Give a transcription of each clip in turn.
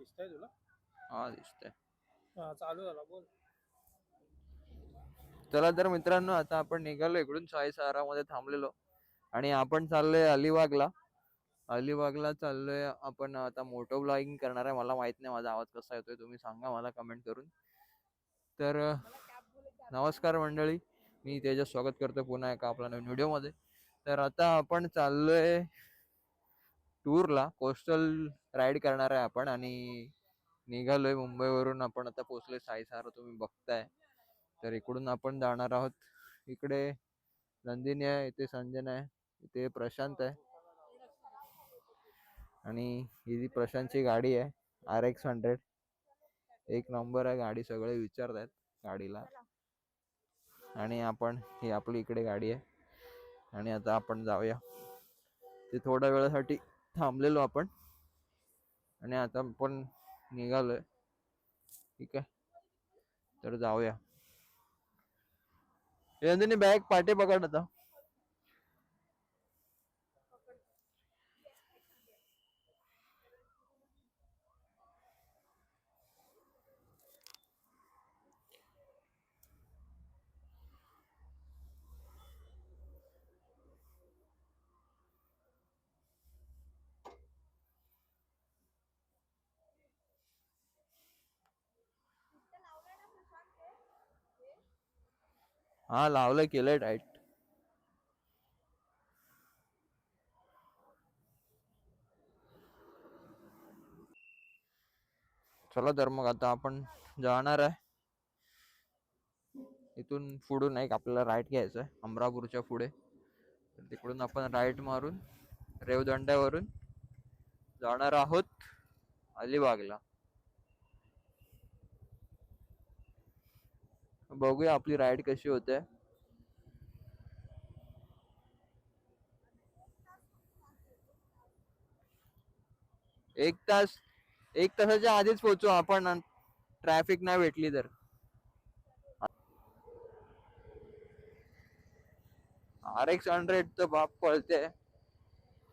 दिसतंय तुला? हा दिसतंय. चालू झाला, बोल. चला तर मित्रांनो, आता आपण निघालो इकडून मध्ये थांबलेलो आणि आपण चाललोय अलिबागला. अलिबागला चाललोय आपण. आता मोटो ब्लॉगिंग करणार आहे. मला माहित नाही माझा आवाज कसा येतोय, तुम्ही सांगा मला कमेंट करून. तर नमस्कार मंडळी, मी तेजस स्वागत करतो पुन्हा एका आपल्या नवीन व्हिडिओमध्ये. तर आता आपण चाललोय टूरला, कोस्टल राईड करणार आहे आपण आणि निघालोय मुंबईवरून. आपण आता पोहोचलोय साईसारा, तुम्ही बघताय. तर इकडून आपण जाणार आहोत. इकडे नंदिनी आहे, इथे संजन आहे, इथे प्रशांत आहे आणि ही प्रशांतची गाडी आहे RX 100. एक नंबर आहे गाडी, सगळे विचारतात गाडीला. आणि आपण ही आपली इकडे गाडी आहे आणि आता आपण जाऊया. ते थोड्या वेळासाठी थांबलेलो आपण आणि आता आपण निघालोय. ठीक आहे, तर जाऊया. नंदिनी बॅग पाठी पकड आता. हा लावलंय, केलंय टाईट. चला तर मग आता आपण जाणार आहे. इथून पुढून एक आपल्याला राईट घ्यायचं आहे अमरापूरच्या पुढे. तर तिकडून आपण राईट मारून रेवदंड्यावरून जाणार आहोत अलिबागला. बघूया आपली राईड कशी होते. एक तासाच्या आधीच पोहोचू आपण, ट्रॅफिक नाही भेटली तर. RX 100 तर बाप पळते,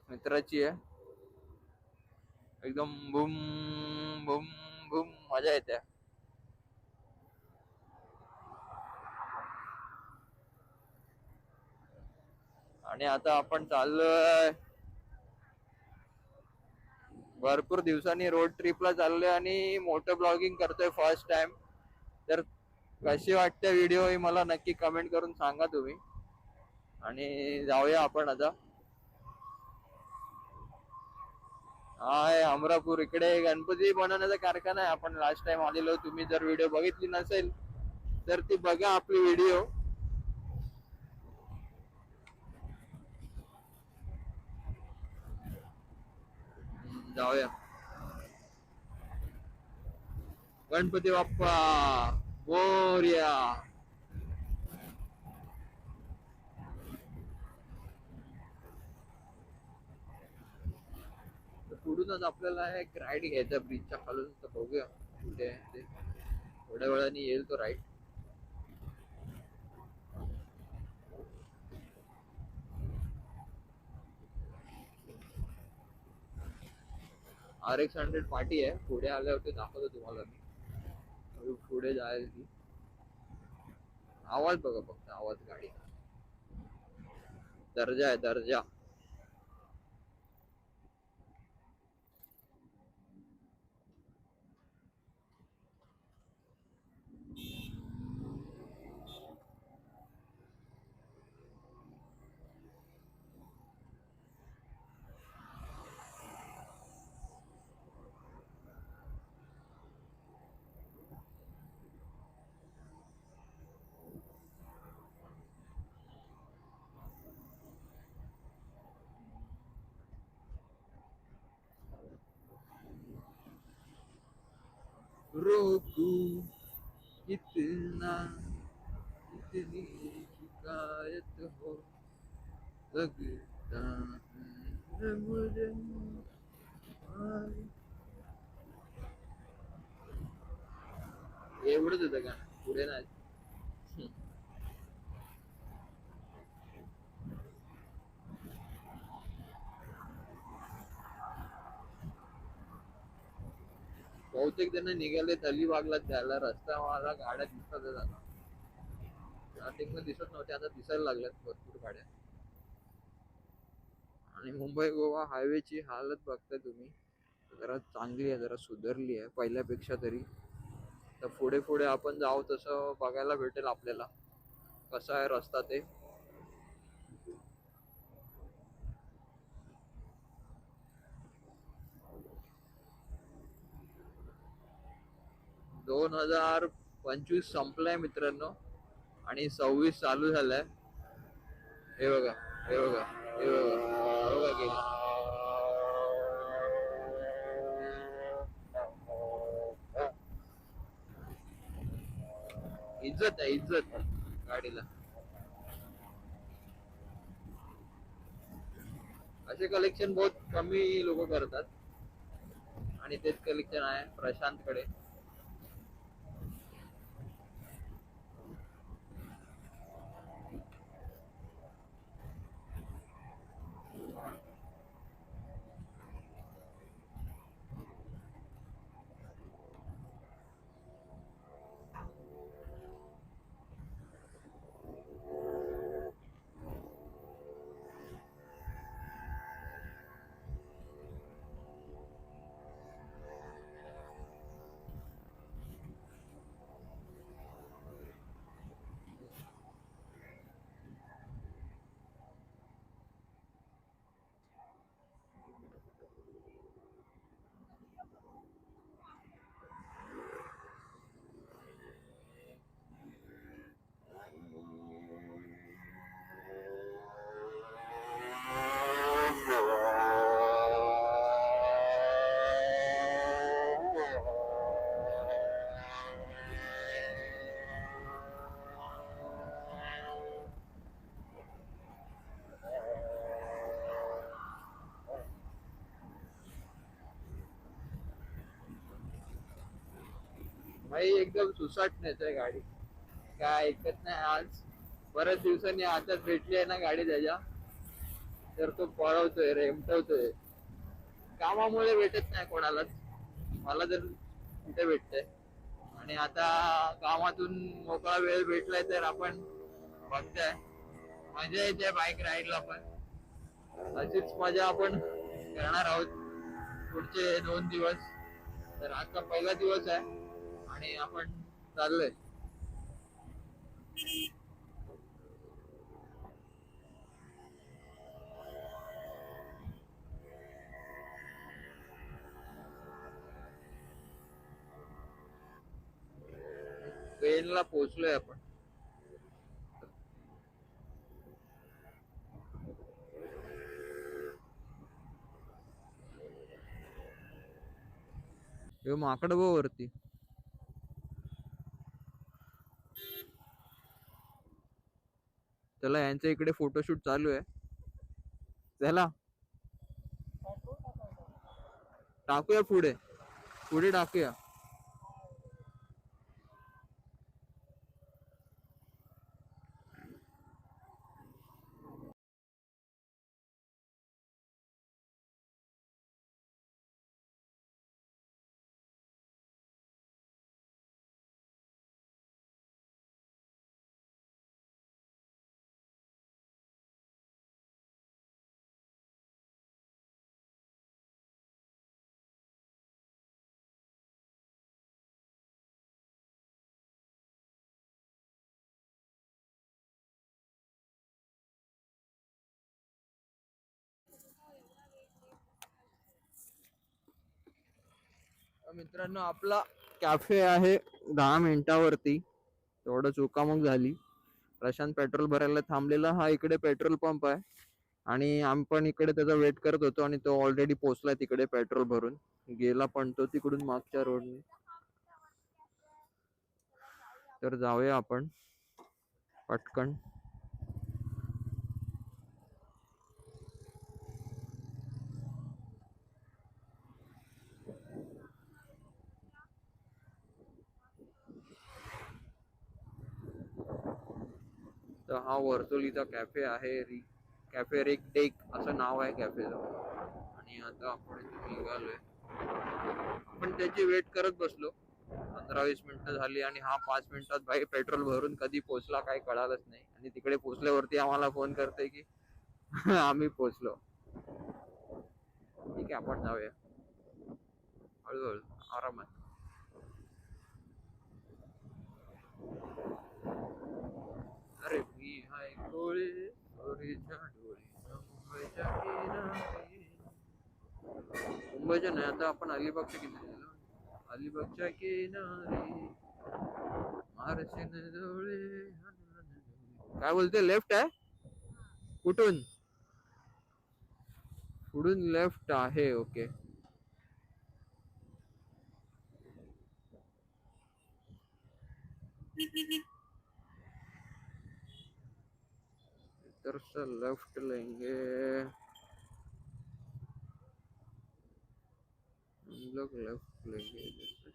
मित्राची आहे. एकदम बुम बुम बुम मजा येते. आणि आता आपण चाललोय, भरपूर दिवसांनी रोड ट्रिपला चाललोय आणि मोठं ब्लॉगिंग करतोय फर्स्ट टाइम. तर कशी वाटते व्हिडिओ ही मला नक्की कमेंट करून सांगा तुम्ही. आणि जाऊया आपण आता. हाय अमरापूर, इकडे गणपती बनवण्याचा कारखाना आहे. आपण लास्ट टाइम आलेलो, तुम्ही जर व्हिडिओ बघितली नसेल तर ती बघा आपली व्हिडिओ. जाऊया. गणपती बाप्पा मोरया. पुढूनच आपल्याला एक राईड घ्यायचा ब्रिजच्या खालून. तर बघूया कुठे आहे ते, थोड्या वेळाने येईल तो राईड. RX 100 पाठी आहे, पुढे आल्यावरती दाखवतो तुम्हाला मी. पुढे जायला ती. आवाज बघा फक्त, आवाज गाडी दर्जा आहे, दर्जा. रोकू कितना, इतनी शिकायत हो लगता है मुझे. एवढंच होतं का, पुढे नाही. बहुतेक जण निघाले अलिबागला जायला. रस्ता मला गाड्या दिसतात आता. स्टार्टिंगला दिसत नव्हत्या, आता दिसायला लागल्यात भरपूर गाड्या. आणि मुंबई गोवा हायवेची हालत बघताय तुम्ही, जरा चांगली आहे, जरा सुधारली आहे पहिल्यापेक्षा तरी. तर पुढे पुढे आपण जाऊ तसं बघायला भेटेल आपल्याला कसा आहे रस्ता ते. दोन 2025 संपलाय मित्रांनो आणि 26 चालू झालाय. हे बघा, हे बघा, हे बघा, हे बघा गेली. इज्जत आहे, इज्जत गाडीला. असे कलेक्शन बहुत कमी लोक करतात आणि तेच कलेक्शन आहे प्रशांत कडे. भाई एकदम सुसाटण्याच आहे गाडी, काय ऐकत नाही. आज बऱ्याच दिवसांनी आताच भेटली आहे ना गाडी त्याच्या, तर तो पळवतोय, रेमटवतोय. कामामुळे भेटत नाही कोणालाच, मला तर कुठे भेटतंय. आणि आता कामातून मोकळा वेळ भेटलाय तर आपण बघताय मजा येते बाईक राईडला पण. अशीच मजा आपण करणार आहोत पुढचे 2 दिवस. तर आजचा पहिला दिवस आहे आणि आपण चाललोय. ट्रेनला पोहोचलोय आपण. हे माकड बघ वरती. त्याला यांच्या इकडे फोटोशूट चालू आहे. त्याला टाकूया पुढे, पुढे टाकूया. मित्रांनो आपला कॅफे आहे 10 मिनिटावरती. थोडं चुकामुक झाली. प्रशांत पेट्रोल भरायला थांबलेला, हा इकडे पेट्रोल पंप आहे आणि आम्ही पण इकडे त्याचा वेट करत होतो आणि तो ऑलरेडी पोहोचलाय तिकडे पेट्रोल भरून. गेला पण तो तिकडून मागच्या रोडने. तर जाऊया आपण पटकन. तर हा वर्सोलीचा कॅफे आहे, कॅफे रिक टेक असं नाव आहे कॅफेचं. आणि आता आपण इथे निघालोय. पण त्याची वेट करत बसलो. 15-20 मिनिटं झाली आणि हा 5 मिनिटात भाई पेट्रोल भरून कधी पोहोचला काही कळालंच नाही. आणि तिकडे पोहोचल्यावरती आम्हाला फोन करते की आम्ही पोहोचलो. ठीक आहे आपण जाऊया हळूहळू आरामात. अरे मी हाय कोळी चोरीच्या डोळी मुंबईच्या किनारी. मुंबईच्या नाही आता आपण अलिबागच्या किनारी. अलिबागच्या किनारी मारशीन डोळे. काय बोलते लेफ्ट आहे कुठून पुढून लेफ्ट आहे ओके. इधर से लेफ्ट लेंगे हम लोग लेफ्ट लेंगे इधर से.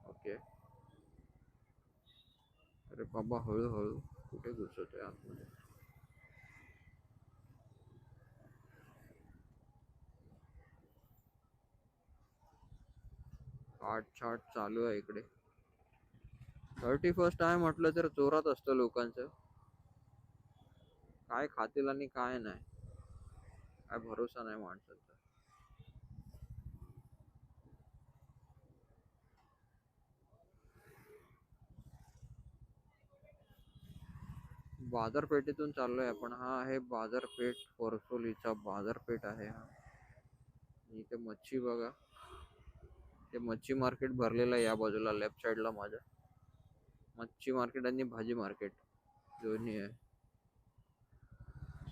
ओके. अरे बाबा हळूहळू कुठे घुसत आहे आतमध्ये. आठ छाट चालू आहे इकडे. 31st आहे म्हटलं तर जोरात असतं लोकांचं. काय खातील आणि काय नाही काय भरोसा नाही माणसाचा. बाजारपेठेतून चाललोय आपण. हा आहे बाजारपेठ परसोलीचा बाजारपेठ आहे हा. इथे मच्छी बघा. ते मच्छी मार्केट भरलेलं आहे या बाजूला लेफ्ट साइडला माझ्या. मच्छी मार्केट आणि भाजी मार्केट दोन्ही आहे.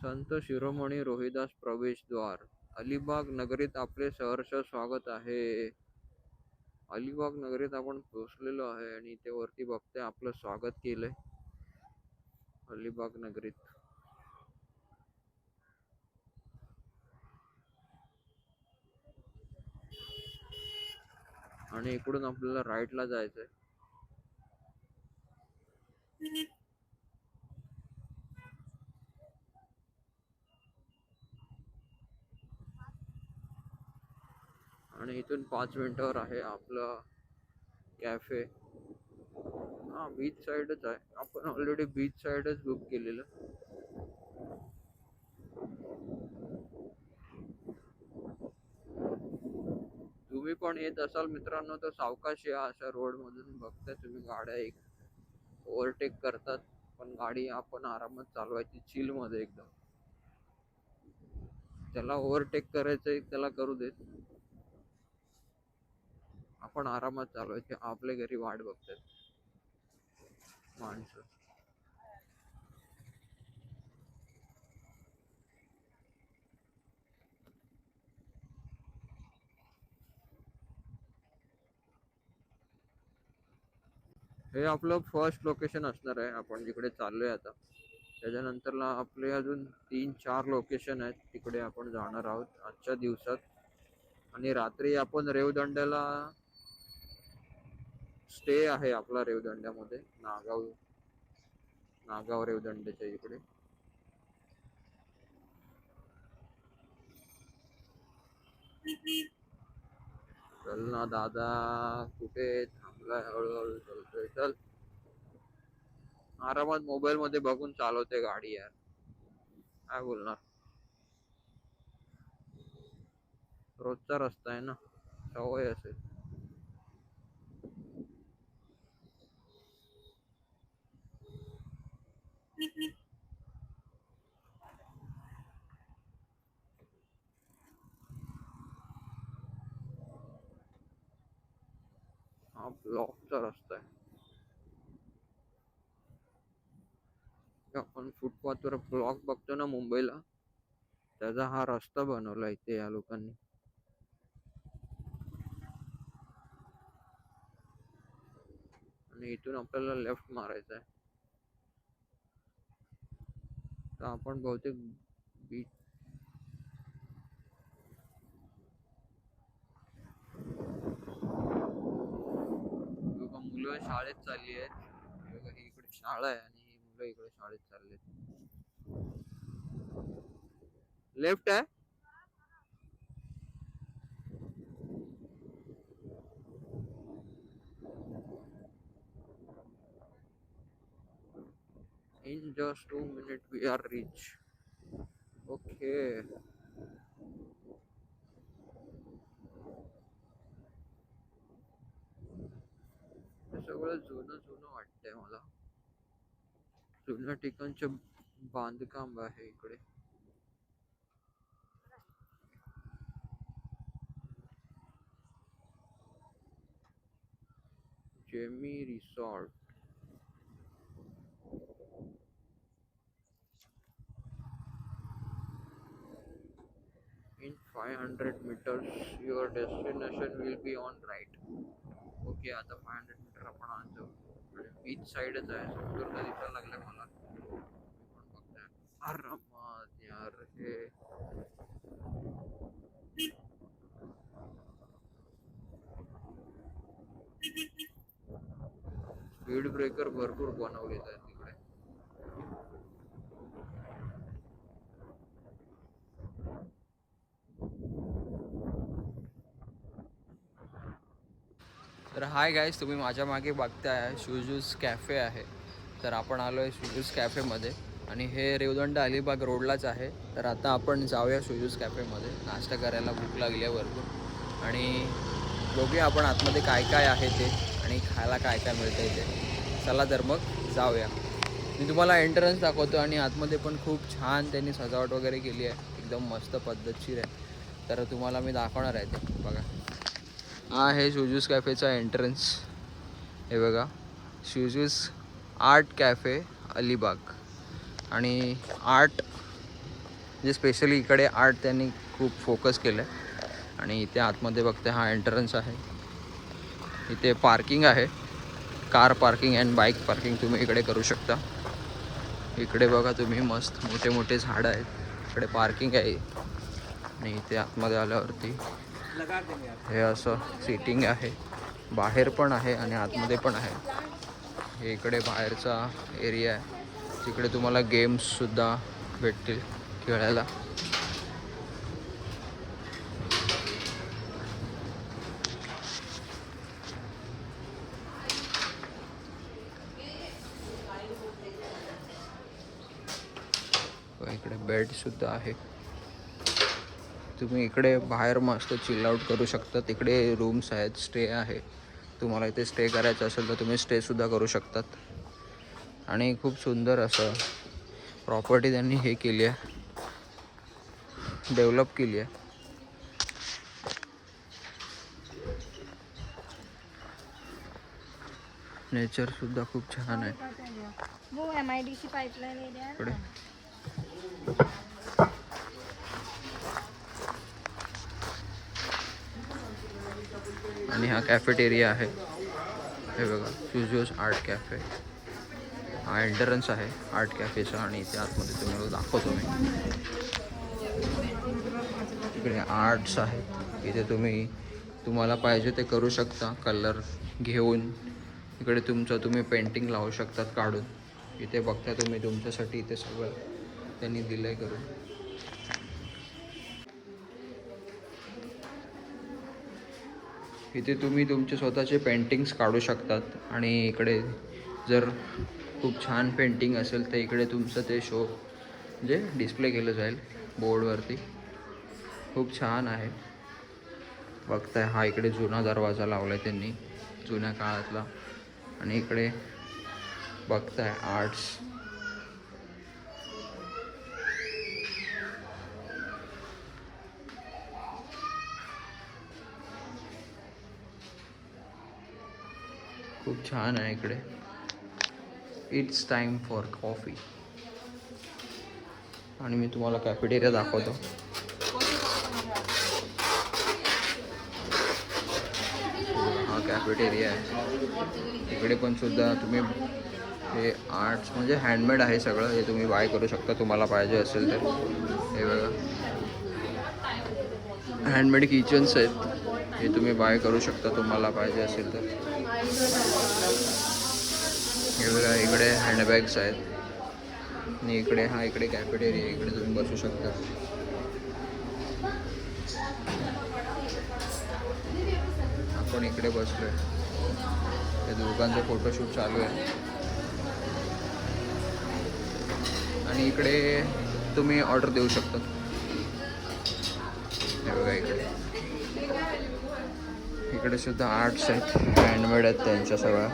संत शिरोमणी रोहिदास प्रवेशद्वार अलिबाग नगरीत आपले सहर्ष स्वागत आहे. अलिबाग नगरीत आपण पोहोचलेलो आहे आणि इथे वरती बघते आपलं स्वागत केलंय अलिबाग नगरीत. आणि इकडून आपल्याला राईटला जायचंय. आणि इथून 5 मिनिटावर आहे आपलं कॅफे. हा बीच साइडच आहे. आपण ऑलरेडी बीच साइडच बुक केलेलं. तुम्ही पण येत असाल मित्रांनो तर सावकाश या. अशा रोड मधून बघताय तुम्ही गाड्या एक ओव्हरटेक करतात पण गाडी आपण आरामात चालवायची चिल मध्ये एकदम. त्याला ओव्हरटेक करायचंय त्याला करू देत. आपण आरामात चालवायचे. आपल्या घरी वाट बघतात माणसं. हे आपलं फर्स्ट लोकेशन असणार आहे आपण जिकडे चाललोय आता. त्याच्यानंतरला आपले अजून 3-4 लोकेशन आहेत तिकडे आपण जाणार आहोत आजच्या दिवसात. आणि रात्री आपण रेवदंड्याला स्टे आहे आपला रेवदंड्यामध्ये नागाव रेवदंड्याच्या इकडे. चल ना दादा कुठे थांबलाय. हळूहळू चलतोय. चल आरामात मोबाईल मध्ये बघून चालवते गाडी यार. काय बोलणार. रोजचा रस्ता आहे ना सवय असेल. हा ब्लॉकचा रस्ता आहे. आपण फुटपाथवर ब्लॉक बघतो ना मुंबईला त्याचा हा रस्ता बनवला इथे या लोकांनी. आणि इथून आपल्याला लेफ्ट मारायचा आहे. तर आपण बहुतेक बीच मुलं शाळेत चालली आहेत. इकडे शाळा आहे आणि मुलं इकडे शाळेत चालले. लेफ्ट आहे. In just 2 minutes we are reach. Okay. हे सगळं जुनं जुनं वाटतंय मला. जुन्या ठिकाणचं बांधकाम आहे इकडे. Jamie resort. In 500 meters your destination will be on right. Okay आता 500 मीटर आपण आलो. बीच साइडच आहे. समुद्र दिसायला लागलाय मला. मी पण बघतोय. आरामात यार हे. स्पीड ब्रेकर भरपूर बनवलेत आहेत तिकडे. तर हाय गाईज, तुम्ही माझ्या मागे बघताय शूजूज कॅफे आहे. तर आपण आलो आहे शूजूज कॅफेमध्ये आणि हे रेवदंड अलिबाग रोडलाच आहे. तर आता आपण जाऊया शूजूज कॅफेमध्ये नाश्ता करायला. भूक लागली आहे भरपूर आणि बघूया आपण आतमध्ये काय काय आहे ते आणि खायला काय काय मिळतं इथे. चला तर मग जाऊया. मी तुम्हाला एंट्रन्स दाखवतो आणि आतमध्ये पण खूप छान त्यांनी सजावट वगैरे केली आहे. एकदम मस्त पद्धतशीर आहे. तर तुम्हाला मी दाखवणार आहे ते बघा. हा आहे शूजूज कॅफेचा एंट्रन्स. हे बघा, शूजूज आर्ट कॅफे अलिबाग. आणि आर्ट जे स्पेशली इकडे आर्ट त्यांनी खूप फोकस केलं आहे. आणि इथे आतमध्ये बघते हा एंट्रन्स आहे. इथे पार्किंग आहे, car parking and bike parking तुम्ही इकडे करू शकता. इकडे बघा तुम्ही मस्त मोठे मोठे झाडं आहेत. इकडे पार्किंग आहे आणि इथे आतमध्ये आल्यावरती हे असं सीटिंग आहे. बाहेर पण आहे आणि आतमध्ये पण आहे. हे इकडे बाहेरचा एरिया आहे तिकडे तुम्हाला गेम्ससुद्धा भेटतील खेळायला. इकडे बेडसुद्धा आहे. तुम्ही इकडे बाहेर मस्त चिल आउट करू शकता. तिकडे रूम्स आहेत, स्टे आहे. तुम्हाला इथे स्टे करायचं असेल तर तुम्ही स्टेसुद्धा करू शकतात. आणि खूप सुंदर असं प्रॉपर्टी त्यांनी हे केली आहे, डेव्हलप केली आहे. नेचरसुद्धा खूप छान आहे इकडे. आणि हा कॅफेटेरिया आहे. हे बघा, शूजूज आर्ट कॅफे. हा एंट्रन्स आहे आर्ट कॅफेचा आणि इथे आतमध्ये तुम्हाला दाखवतो मी. इकडे आर्ट्स आहेत. इथे तुम्हाला पाहिजे ते करू शकता कलर घेऊन. इकडे तुम्ही पेंटिंग लावू शकतात काढून. इथे बघता तुम्ही तुमच्यासाठी इथे सगळं त्यांनी दिलं आहे करून. इथे तुम्ही तुमचे स्वतःचे पेंटिंग्स काढू शकतात. आणि इकडे जर खूप छान पेंटिंग असेल तर इकडे तुमचं ते शो म्हणजे डिस्प्ले केलं जाईल बोर्डवरती. खूप छान आहे. बघताय हा इकडे जुना दरवाजा लावला आहे त्यांनी, जुन्या काळातला. आणि इकडे बघताय आर्ट्स. खूप छान आहे इकडे. It's time for coffee. आणि मी तुम्हाला कॅफेटेरिया दाखवतो. हा कॅफेटेरिया आहे. इकडे पण सुद्धा तुम्ही हे आर्ट्स म्हणजे हँडमेड आहे सगळं. हे तुम्ही बाय करू शकता तुम्हाला पाहिजे असेल तर. हे बघा, हँडमेड किचन्स आहेत. हे तुम्ही बाय करू शकता तुम्हाला पाहिजे असेल तर. हे बघा, इकडे हँडबॅग्स आहेत. आणि इकडे कॅफेटेरिया. इकडे तुम्ही बसू शकता. आपण इकडे बसलोय. त्या दोघांचं फोटोशूट चालू आहे. आणि इकडे तुम्ही ऑर्डर देऊ शकता. हे बघा इकडे सुद्धा आर्ट्स आहेत, हँडमेड आहेत त्यांच्या सगळ्या.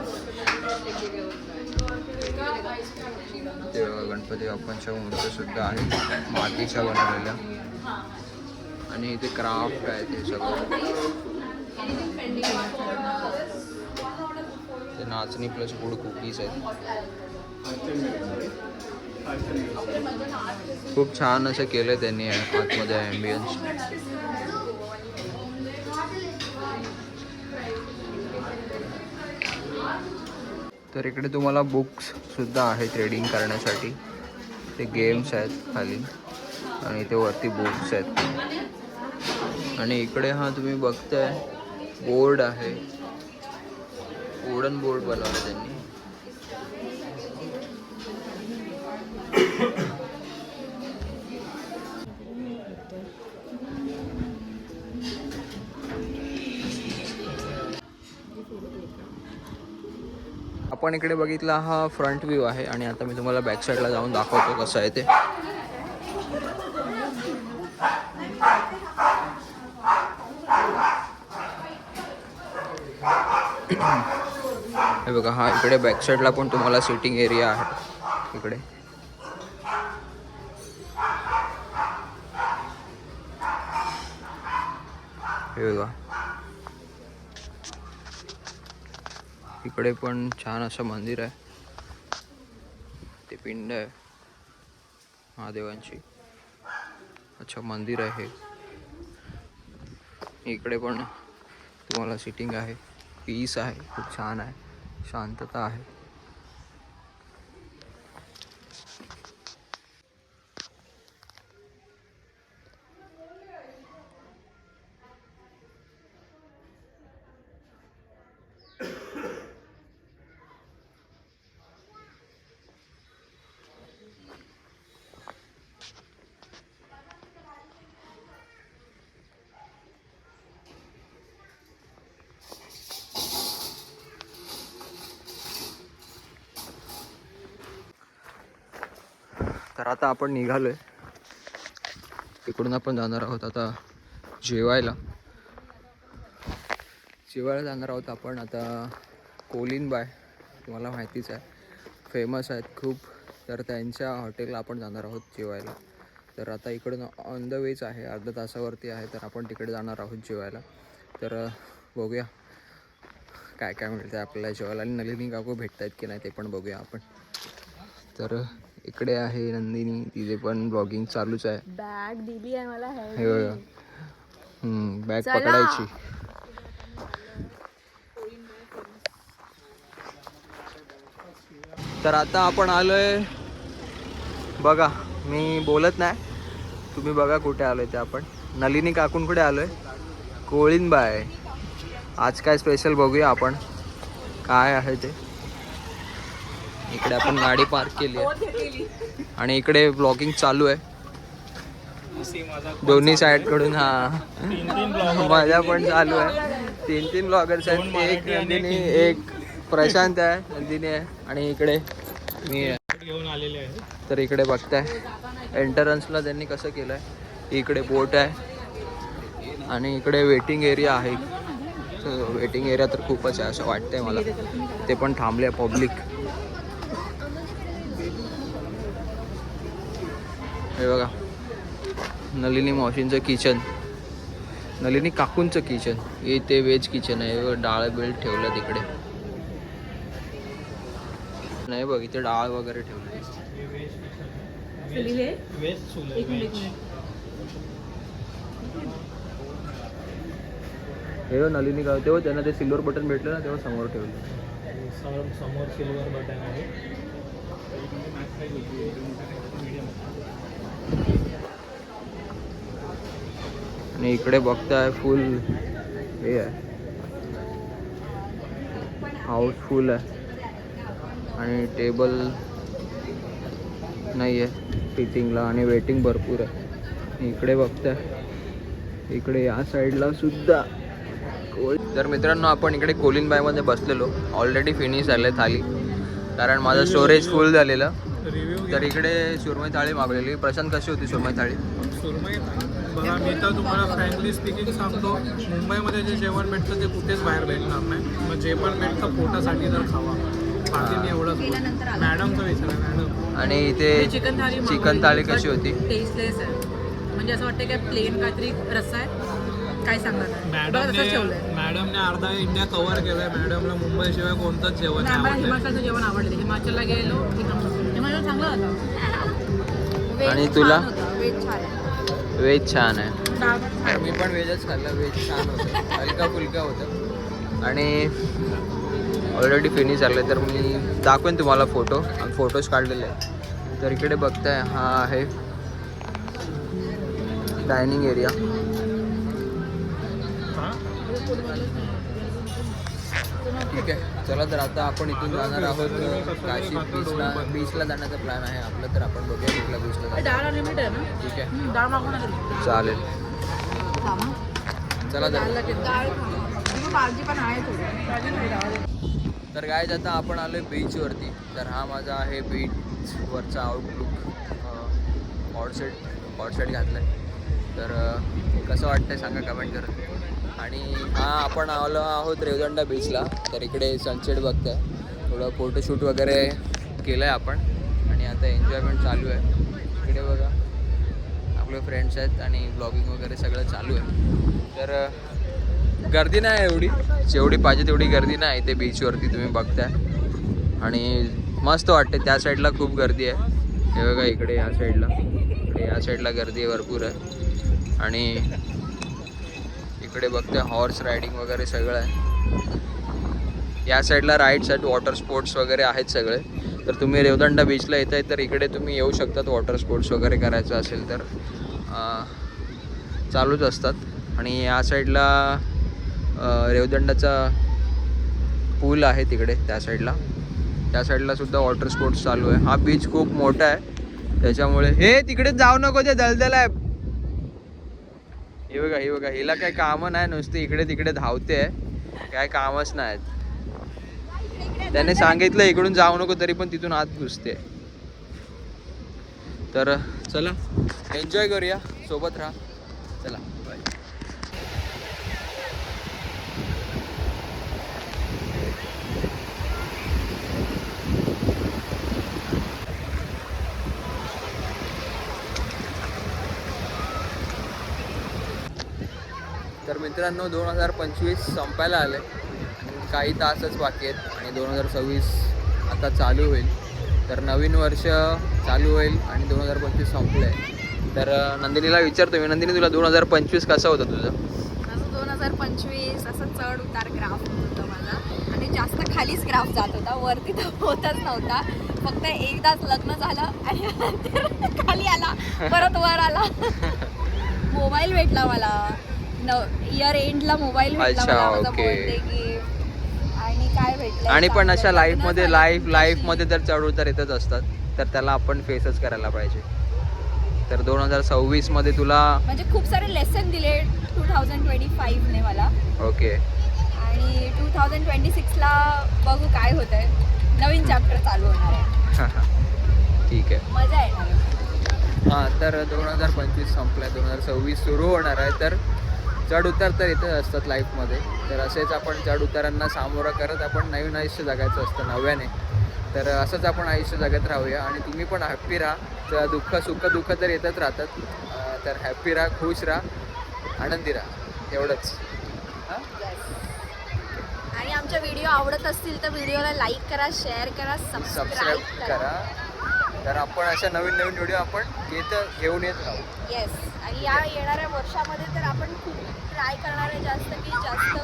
ते गणपती बाप्पांच्या मूर्त्या सुद्धा आहेत मातीच्या बनवलेल्या. आणि इथे क्राफ्ट आहे ते सगळं. ते नाचणी प्लस गुड कुकीज आहेत. खूप छान असं केलं त्यांनी आतमध्ये ॲम्बियन्स. तर इकडे तुम्हाला बुक्स सुद्धा आहेत रीडिंग करण्यासाठी. ते गेम्स आहेत खाली आणि ते वरती बुक्स आहेत. आणि इकडे हा तुम्ही बघताय बोर्ड आहे, वुडन बोर्ड बनवला त्यांनी. आपण इकडे बघितला हा फ्रंट व्ह्यू आहे आणि आता मी तुम्हाला बॅक साईडला जाऊन दाखवतो कसं आहे ते. हे बघा, हा इकडे बॅक साईडला पण तुम्हाला सिटिंग एरिया आहे इकडे. हे बघा इकडे पण छान असं मंदिर आहे. ते पिंड आहे महादेवांची. अच्छा मंदिर आहे. इकडे पण तुम्हाला सिटिंग आहे, पीस आहे, खूप छान आहे, शांतता आहे. तर आता आपण निघालोय. तिकडून आपण जाणार आहोत आता जेवायला जाणार आहोत आपण आता. कोलिनबाय तुम्हाला माहितीच आहे, फेमस आहेत खूप. तर त्यांच्या हॉटेलला आपण जाणार आहोत जेवायला. तर आता इकडून ऑन द वेच आहे, अर्धा तासावरती आहे. तर आपण तिकडे जाणार आहोत जेवायला. तर बघूया काय काय मिळतं आपल्याला जेवायला. आणि नलिनी काकू भेटत आहेत की नाही ते पण बघूया आपण. तर इकडे आहे नंदिनी, तिचे पण ब्लॉगिंग चालूच आहे. बॅग दिली आहे मला, हे बघा बॅग पकडायची. तर आता आपण आलोय बघा, मी बोलत नाही, तुम्ही बघा कुठे आलोय ते. आपण नलिनी काकूंकडे आलोय, कोळीनबाय. आज काय स्पेशल बघूया आपण काय आहे ते. इकडे आपण गाडी पार्क केली आहे आणि इकडे ब्लॉगिंग चालू आहे दोन्ही साईड कडून. हा माझा पण चालू आहे. 3 ब्लॉगर्स आहेत. एक नंदिनी, एक प्रशांत आहे, नंदिनी आहे आणि इकडे मी घेऊन आलेले आहे. तर इकडे बघताय एंट्रन्सला त्यांनी कसं केलं आहे. इकडे बोट आहे आणि इकडे वेटिंग एरिया आहे. वेटिंग एरिया तर खूपच आहे असं वाटतंय मला. ते पण थांबले पब्लिक. हे बघा नलिनी मावशींचं किचन, नलिनी काकूंचं किचन. इथे व्हेज किचन आहे. डाळ बिळ ठेवलं तिकडे नाही बघ, इथे डाळ वगैरे ठेवलं. हे नलिनी का तेव्हा त्यांना ते सिल्वर बटन भेटलं ना तेव्हा समोर ठेवलं. समोर सिल्वर बटन आहे. आणि इकडे बघताय फुल हे आहे, हाऊसफुल आहे आणि टेबल नाही आहे सिटिंगला आणि वेटिंग भरपूर आहे. इकडे बघताय इकडे या साईडला सुद्धा. तर मित्रांनो आपण इकडे कोलिनबायमध्ये बसलेलो. ऑलरेडी फिनिश झालं थाली, कारण माझं स्टोरेज फुल झालेलं. रिव्ह्यू तर इकडे सुरमई थाळी मागवलेली. प्रशांत, कशी होती सुरमई थाळी? सुरमई बघा, मी तर तुम्हाला फ्रँकली स्पीकिंग सांगतो, मुंबईमध्ये जे जेवण भेटतं ते कुठेच बाहेर भेटणार नाही. मग जे पण भेटतं पोटासाठी तर खावा. बाकी मी एवढंच बोलतो. मॅडमचं विचारा मॅडम. आणि इथे चिकन थाळी कशी होती? टेस्टलेस आहे, म्हणजे असं वाटतं की प्लेन काहीतरी रस्सा आहे, काय सांगणार नाही. बघा तसंच ठेवलंय. मॅडमने अर्धा इंडिया कव्हर केलाय. मॅडमला मुंबईशिवाय कोणतंच जेवण नाही आम्हाला आवडलं. हिमाचलचं जेवण आवडलं. हिमाचलला गेलो, हिमाचल चांगलं होतं. आणि तुला? वेज छान आहे. व्हेज छान आहे. मी पण व्हेजच खाल्लं. व्हेज छान होतं, हलका फुलका होतं. आणि ऑलरेडी फिनिश झालं. तर मी दाखवेन तुम्हाला फोटो. फोटोज काढलेले आहेत. तर इकडे बघताय, हा आहे डायनिंग एरिया. ठीक आहे, चला तर आता आपण इथून जाणार आहोत काशी बीचला जाण्याचा प्लॅन आहे आपला. तर आपण बघूया कुठल्या बीचला जाणार. डाळ अनलिमिटेड आहे ना? ठीक आहे, डाळ मागवू ना. चालेल. चला तर. भाजी पण आहे थोडी. तर गाईज आता आपण आलो आहे बीचवरती. तर हा माझा आहे बीचवरचा आउटलुक. हॉटसेट घातला आहे. तर कसं वाटतंय सांगा कमेंट करा. आणि हा आपण आलो आहोत रेवदंडा बीचला. तर इकडे सनसेट बघताय. थोडं फोटोशूट वगैरे केलं आहे आपण आणि आता एन्जॉयमेंट चालू आहे. इकडे बघा आपले फ्रेंड्स आहेत आणि ब्लॉगिंग वगैरे सगळं चालू आहे. तर गर्दी नाही एवढी, जेवढी पाहिजे तेवढी गर्दी नाही इथे बीचवरती, तुम्ही बघताय. आणि मस्त वाटते. त्या साईडला खूप गर्दी आहे. हे बघा इकडे या साईडला गर्दी आहे, भरपूर आहे. आणि इकडे बघताय हॉर्स रायडिंग वगैरे सगळं आहे. या साईडला राईड्स आहेत, वॉटर स्पोर्ट्स वगैरे आहेत सगळे. तर तुम्ही रेवदंडा बीचला येत आहे तर इकडे तुम्ही येऊ शकतात. वॉटर स्पोर्ट्स वगैरे करायचं असेल तर चालूच असतात. आणि या साईडला रेवदंडाचा पूल आहे तिकडे त्या साईडला सुद्धा वॉटर स्पोर्ट्स चालू आहे. हा बीच खूप मोठा आहे त्याच्यामुळे. हे तिकडे जाऊ नको, ते दलदल आहे. हे बघा हिला काही कामं नाही, नुसते इकडे तिकडे धावते, काय कामच नाहीत. त्याने सांगितलं इकडून जाऊ नको तरी पण तिथून आत घुसते. तर चला एन्जॉय करूया, सोबत राहा. चला बाय. तर मित्रांनो 2025 संपायला आले. काही तासच बाकी आहेत आणि 2026 आता चालू होईल. तर नवीन वर्ष चालू होईल आणि 2025 संपलं आहे. तर नंदिनीला विचारतो मी, नंदिनी तुला 2025 कसं होतं तुझं? माझं 2025 असं चढ उतार ग्राफ होतं माझा. आणि जास्त खालीच ग्राफ जात होता, वरती तर होतच नव्हता. फक्त एकदाच लग्न झालं आणि नंतर खाली आला, परत वर आला. मोबाईल भेटला मला, इयर एंडला मोबाईल भेटला मला, माझा बर्थडे गिफ्ट. आणि काय भेटलं. आणि पण अशा लाईफमध्ये तर चढ उतार येतच असतात. तर त्याला आपण फेसच करायला पाहिजे. तर 2026 मध्ये तुला म्हणजे खूप सारे लेसन दिले 2025 ने मला. ओके. आणि 2026ला बघू काय होतंय. नवीन चॅप्टर चालू होणार आहे. ठीक आहे, मजा येणार. हां. तर 2025 संपलाय, 2026 सुरू होणार आहे. तर चढ उतार तर येतच असतात लाईफमध्ये. तर असेच आपण चढ उतारांना सामोरं करत आपण नवीन आयुष्य जगायचं असतं नव्याने. तर असंच आपण आयुष्य जगत राहूया. आणि तुम्ही पण हॅप्पी राहा. तर दुःख तर येतच राहतात. तर हॅप्पी राहा, खुश राहा, आनंदी राहा, एवढंच. आणि आमचे व्हिडिओ आवडत असतील तर व्हिडिओला लाईक करा, शेअर करा, सबस्क्राईब करा. तर आपण अशा नवीन व्हिडिओ आपण घेऊन येत राहू. येस. आणि या येणाऱ्या वर्षामध्ये तर आपण खूप ट्राय करणार आहे जास्त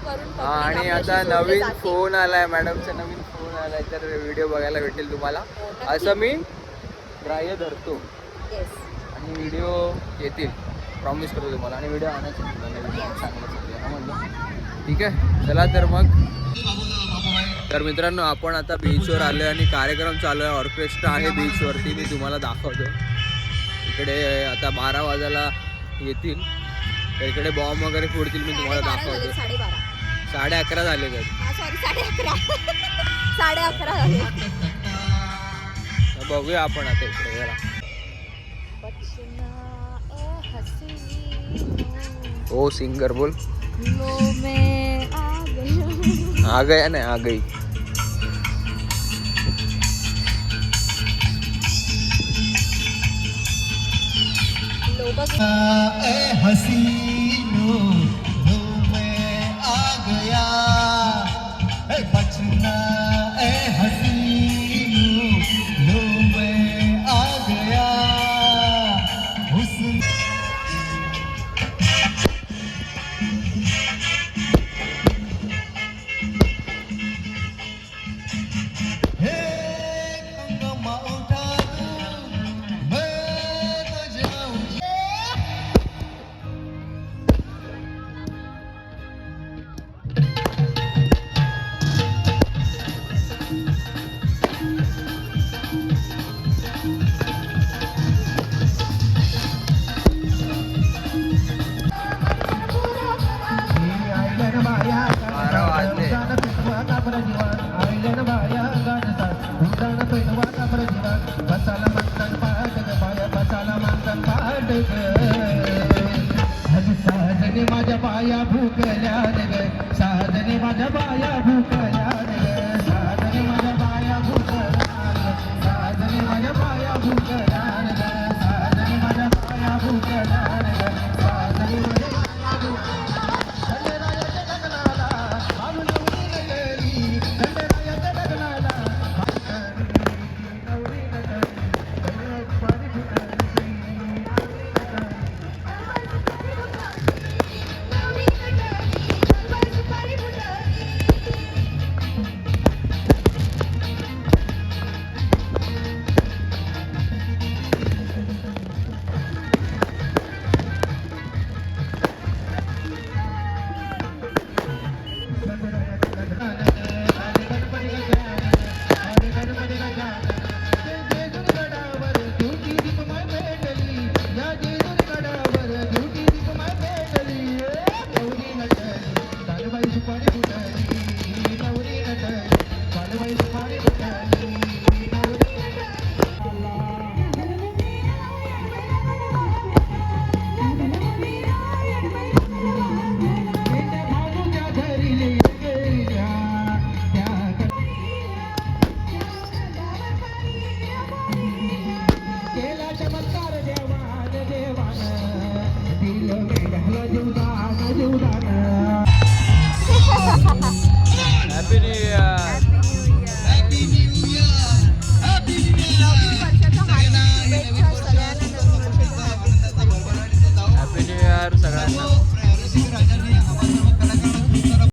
करून. आणि आता नवीन फोन आलाय, मॅडमचा नवीन फोन आलाय. तर व्हिडिओ बघायला भेटेल तुम्हाला, असं मी ग्राह्य धरतो. येस. आणि व्हिडिओ येतील, प्रॉमिस करतो तुम्हाला. आणि व्हिडिओ आणायचं चांगलं. ठीक आहे, चला तर मग. तर मित्रांनो आपण आता बीचवर आलो आणि कार्यक्रम चालू आहे. ऑर्केस्ट्रा आहे बीचवरती, मी तुम्हाला दाखवतो. इकडे आता 12 वाजायला येतील. तर इकडे बॉम्ब वगैरे फोडतील, मी तुम्हाला दाखवतो. 11:30 झाले. तर सॉरी 11:30 झाले. बघूया आपण आता इकडे जरा. ओ सिंगर बोल. आ गया नाही, आ गई. हसीनो मैं आ गया बचना ए हसीनो लो मैं आ गया हुस्न हे कंगमा उठा दूं मैं तो जाऊं माझ्या बाया भूकल्या ग साधने माझ्या बाया भूकल्या ग साधने माझ्या बाया भूकल्या साधने माझ्या बाया भूकल्या ग साधने माझ्या बाया भूकल्या ग साधने माझ्या happy new year. Happy new year सगळ्यांना.